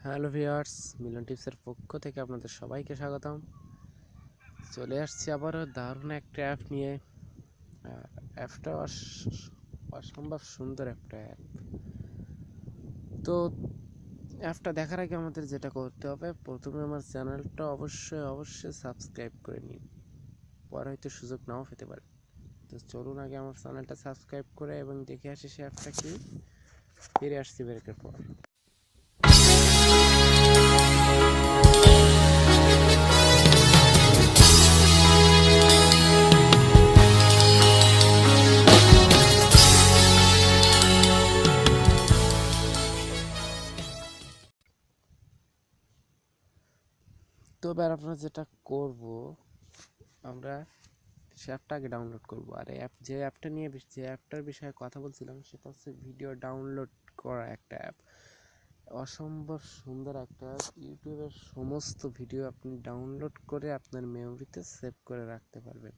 Hello viewers, মিলন টিপসের পক্ষ থেকে আপনাদের সবাইকে স্বাগতম। চলে আসছি আবারও দারুণ একটা অ্যাপ নিয়ে। অ্যাপটা অসম্ভব সুন্দর একটা অ্যাপ। তো অ্যাপটা দেখার আগে আমাদের যেটা করতে হবে, প্রথমে আমার চ্যানেলটা অবশ্যই সাবস্ক্রাইব করে নিন, পরে হয়তো সুযোগ নাও পেতে পারে। তো চলুন আগে আমার চ্যানেলটা সাবস্ক্রাইব করে এবং দেখে আসি সে অ্যাপটা কি। ফিরে আসছি ব্রেকের পর। তো এবার আমরা যেটা করব, আমরা সে অ্যাপটা আগে ডাউনলোড করব। আর যে অ্যাপটার বিষয়ে কথা বলছিলাম সেটা হচ্ছে ভিডিও ডাউনলোড করা একটা অ্যাপ। অসম্ভব সুন্দর একটা অ্যাপ। ইউটিউবের সমস্ত ভিডিও আপনি ডাউনলোড করে আপনার মেমোরিতে সেভ করে রাখতে পারবেন।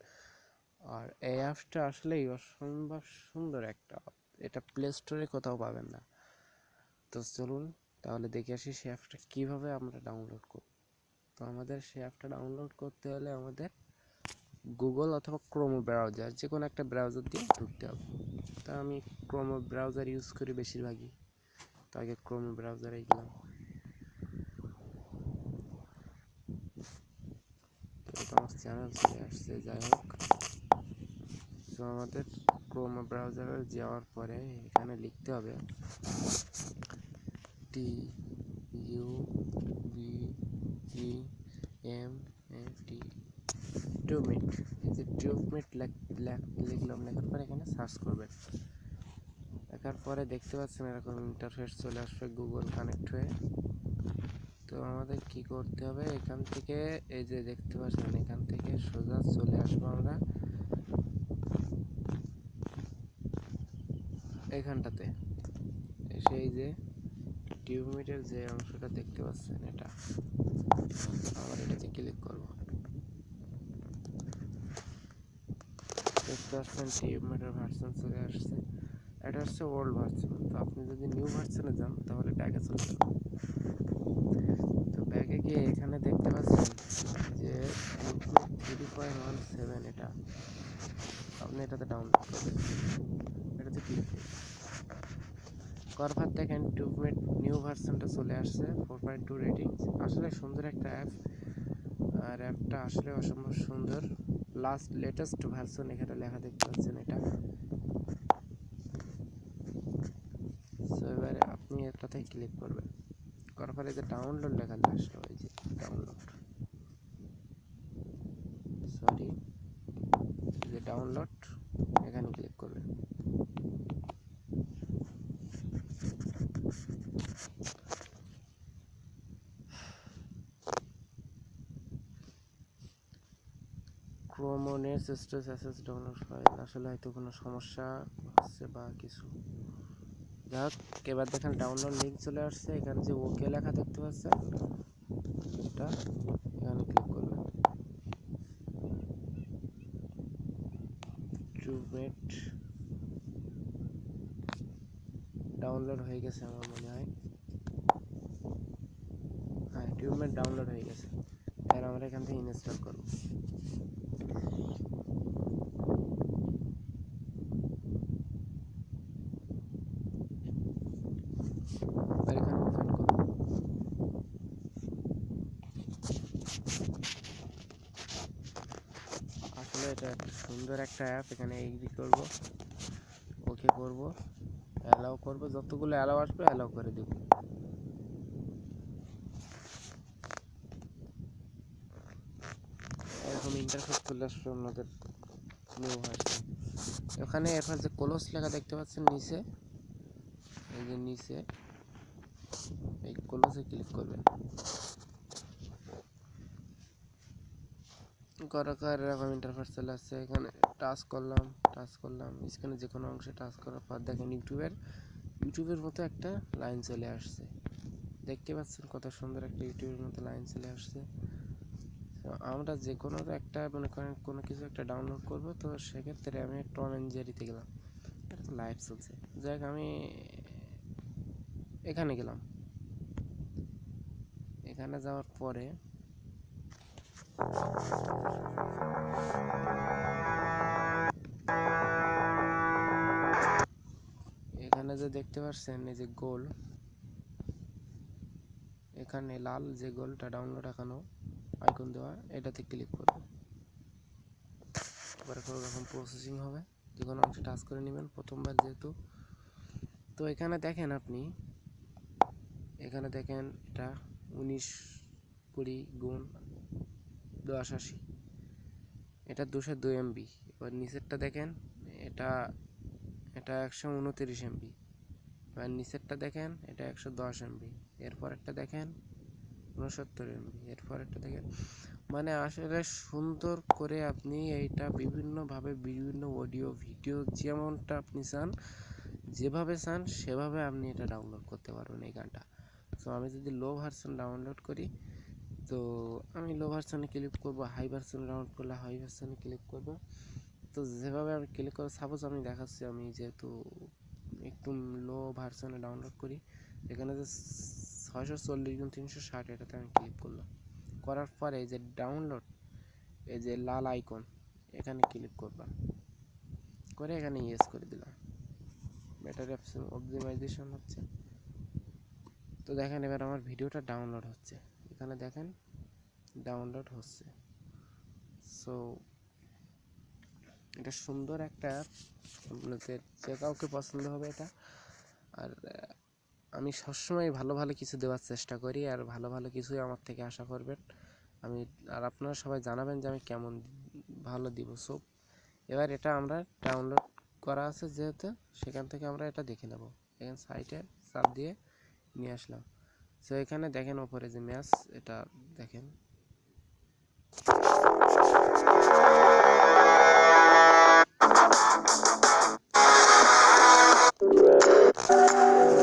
আর এই অ্যাপটা আসলেই অসম্ভব সুন্দর একটা অ্যাপ। এটা প্লে স্টোরে কোথাও পাবেন না। তো চলুন তাহলে দেখে আসি সে অ্যাপটা কীভাবে আমরা ডাউনলোড করব। তো আমাদের সে অ্যাপটা ডাউনলোড করতে হলে আমাদের গুগল অথবা ক্রোম ব্রাউজার, যে কোনো একটা ব্রাউজার দিয়ে ঢুকতে হবে। তো আমি ক্রোম ব্রাউজার ইউজ করি বেশিরভাগই, তো আগে ক্রোম ব্রাউজারে গেলাম। তো আমার চ্যানেল চলে আসছে, যাই হোক। তো আমাদের ক্রোম ব্রাউজারে যাওয়ার পরে এখানে লিখতে হবে TUBEMATE, টুবমেট। এই যে টুবমেট লিখলাম, লেখার পরে এখানে সার্চ করবেন। দেখার পরে দেখতে পাচ্ছেন এরকম ইন্টারফেস চলে আসবে গুগল কানেক্ট হয়ে। তো আমাদের কি করতে হবে, এখান থেকে এই যে দেখতে পাচ্ছেন এখান থেকে সোজা চলে আসবো আমরা এখানটাতে এসে এই যে টিউবমেটের যে অংশটা দেখতে পাচ্ছেন, এটা আবার এটাতে ক্লিক করব। দেখতে পাচ্ছেন টিউবমেটের ভার্সন চলে আসছে। এটা হচ্ছে ওল্ড ভার্সন। তো আপনি যদি নিউ ভার্সনে যান তাহলে ব্যাগে চলে যাবেন। তো ব্যাগে গিয়ে এখানে দেখতে পাচ্ছেন যে 3.17, এটা আপনি এটাতে ডাউনলোড করবেন। এটাতে ক্লিক করার পর দেখেন টুবমেট নিউ ভার্সনটা চলে আসছে, 4.2 রেটিং। আসলে সুন্দর একটা অ্যাপ, আর অ্যাপটা আসলে অসম্ভব সুন্দর। লেটেস্ট ভার্সন এখানে লেখা দেখতে পাচ্ছেন এটা। তো এবারে আপনি এটাতে ক্লিক করবেন, করার পরে যে ডাউনলোড লেখা আসলো, এই যে ডাউনলোড, এখানে ক্লিক করবেন। ক্রোমোনেস স্টোরেজ অ্যাসেস ডাউনলোড ফাইল, আসলে হয়তো কোনো সমস্যা হচ্ছে বা কিছু, যাই হোক। এবার দেখেন ডাউনলোড লিঙ্ক চলে আসছে। এখানে যে ওকে লেখা দেখতে পাচ্ছেন, এটা এখানে ক্লিক করবেন। টুবমেট ডাউনলোড হয়ে গেছে আমার মনে হয়। হ্যাঁ, টুবমেট ডাউনলোড হয়ে গেছে। আর আমরা এখান থেকে ইনস্টল করব। আর এখানে ওপেন করব। আসলে এটা একটা সুন্দর একটা অ্যাপ। এখানে এগ্রি করব, ওকে করব, অ্যালাউ করব, যতগুলো অ্যালাউ আসবে অ্যালাউ করে দেব। এরকম ইন্টারফেস চলে আসবে আমাদের নিউ ভার্সন। ওখানে এরপর যে ক্লোজ লেখা দেখতে পাচ্ছেন নিচে, এই যে নিচে এই ক্লোজে ক্লিক করবেন। করার এরকম ইন্টারফেস চলে আসছে। এখানে টাচ করলাম, স্ক্রিনে যে কোনো অংশে টাচ করার পর দেখেন ইউটিউবের মতো একটা লাইন চলে আসছে। দেখতে পাচ্ছেন কত সুন্দর একটা ইউটিউবের মতো লাইন চলে আসছে। তো আমরা যে কোনো একটা মনে করেন কোনো কিছু একটা ডাউনলোড করব, তো সেক্ষেত্রে আমি টম অ্যান্ড জেরিতে গেলাম, এটা তো লাইভ চলছে। যাই হোক, আমি এখানে গেলাম, এখানে যাওয়ার পরে এখানে যে দেখতে পাচ্ছেন এই যে গোল, এখানে লাল যে গোলটা ডাউনলোড এখানেও আইকন দেওয়া, এটাতে ক্লিক করব। এবার এখন প্রসেসিং হবে, যে কোনো অংশে টাচ করে নেবেন প্রথমবার যেহেতু। তো এখানে দেখেন আপনি, এখানে দেখেন এটা 19 20 × 1080, এটা 202 MB। এবার নিচেরটা দেখেন, এটা এটা 129 MB। এবার নিচেরটা দেখেন, এটা 110 MB। এরপরেরটা দেখেন 69 MB। এরপরেরটা দেখেন, মানে আসলে সুন্দর করে আপনি এইটা বিভিন্নভাবে বিভিন্ন অডিও ভিডিও যেমনটা আপনি চান, যেভাবে চান সেভাবে আপনি এটা ডাউনলোড করতে পারবেন এই গানটা। তো আমি যদি লো ভার্সন ডাউনলোড করি, তো আমি লো ভার্সনে ক্লিক করব, হাই ভার্সনে ডাউনলোড করলে হাই ভার্সনে ক্লিক করব। তো যেভাবে আমি ক্লিক করব, সাপোজ আমি দেখাচ্ছি, আমি যেহেতু একটু লো ভার্সনে ডাউনলোড করি, এখানে যে 640 × 360 এটাতে আমি ক্লিক করলাম। করার পরে এই যে ডাউনলোড, এই যে লাল আইকন, এখানে ক্লিক করলাম, করে এখানে ইয়েস করে দিলাম। ব্যাটারি অপটিমাইজেশন হচ্ছে। তো দেখেন এবার আমার ভিডিওটা ডাউনলোড হচ্ছে, এখানে দেখেন ডাউনলোড হচ্ছে। সো এটা সুন্দর একটা অ্যাপ, আপনাদের যে কাউকে পছন্দ হবে এটা। আর আমি সবসময় ভালো ভালো কিছু দেওয়ার চেষ্টা করি, আর ভালো ভালো কিছুই আমার থেকে আশা করবেন। আর আপনারা সবাই জানাবেন যে আমি কেমন ভালো দিব। সো এবার এটা আমরা ডাউনলোড করা আছে যেহেতু, সেখান থেকে আমরা এটা দেখে নেব। এখানে সাইটে চাপ দিয়ে নিয়ে আসলাম। সো এখানে দেখেন ওপরে যে ম্যাচ, এটা দেখেন,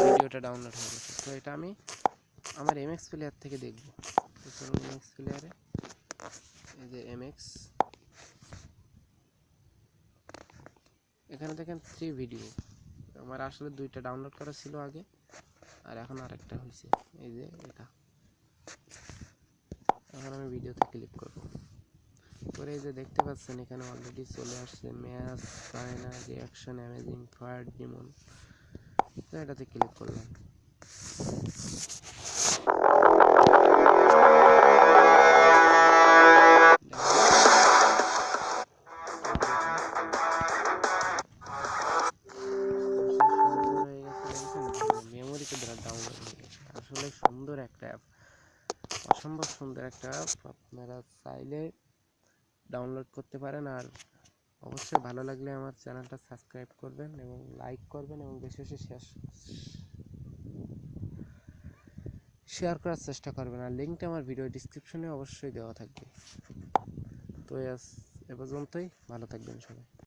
ভিডিওটা ডাউনলোড হয়ে গেছে। তো এটা আমি আমার এমএক্স প্লেয়ার থেকে দেখব। এমএক্স প্লেয়ারে এই যে এমএক্স, এখানে দেখেন 3 ভিডিও। আমার আসলে 2টা ডাউনলোড করা ছিল আগে, আর এখন আরেকটা হয়েছে, এই যে এটা। এখন আমি ভিডিওতে ক্লিক করব, করে এই যে দেখতে পাচ্ছেন এখানে অলরেডি চলে আসছে match, China, reaction, amazing, fire, Demon. তো এটাতে ক্লিক করলাম। মেমোরিতে ডাউনলোড হয়ে গেছে। আসলে সুন্দর একটা অ্যাপ, অসম্ভব সুন্দর একটা অ্যাপ। আপনারা চাইলে ডাউনলোড করতে পারেন। আর অবশ্যই ভালো লাগলে আমার চ্যানেলটা সাবস্ক্রাইব করবেন এবং লাইক করবেন, এবং বেশি বেশি শেয়ার করার চেষ্টা করবেন। আর লিঙ্কটা আমার ভিডিও ডিসক্রিপশনে অবশ্যই দেওয়া থাকবে। তো এ পর্যন্তই, ভালো থাকবেন সবাই।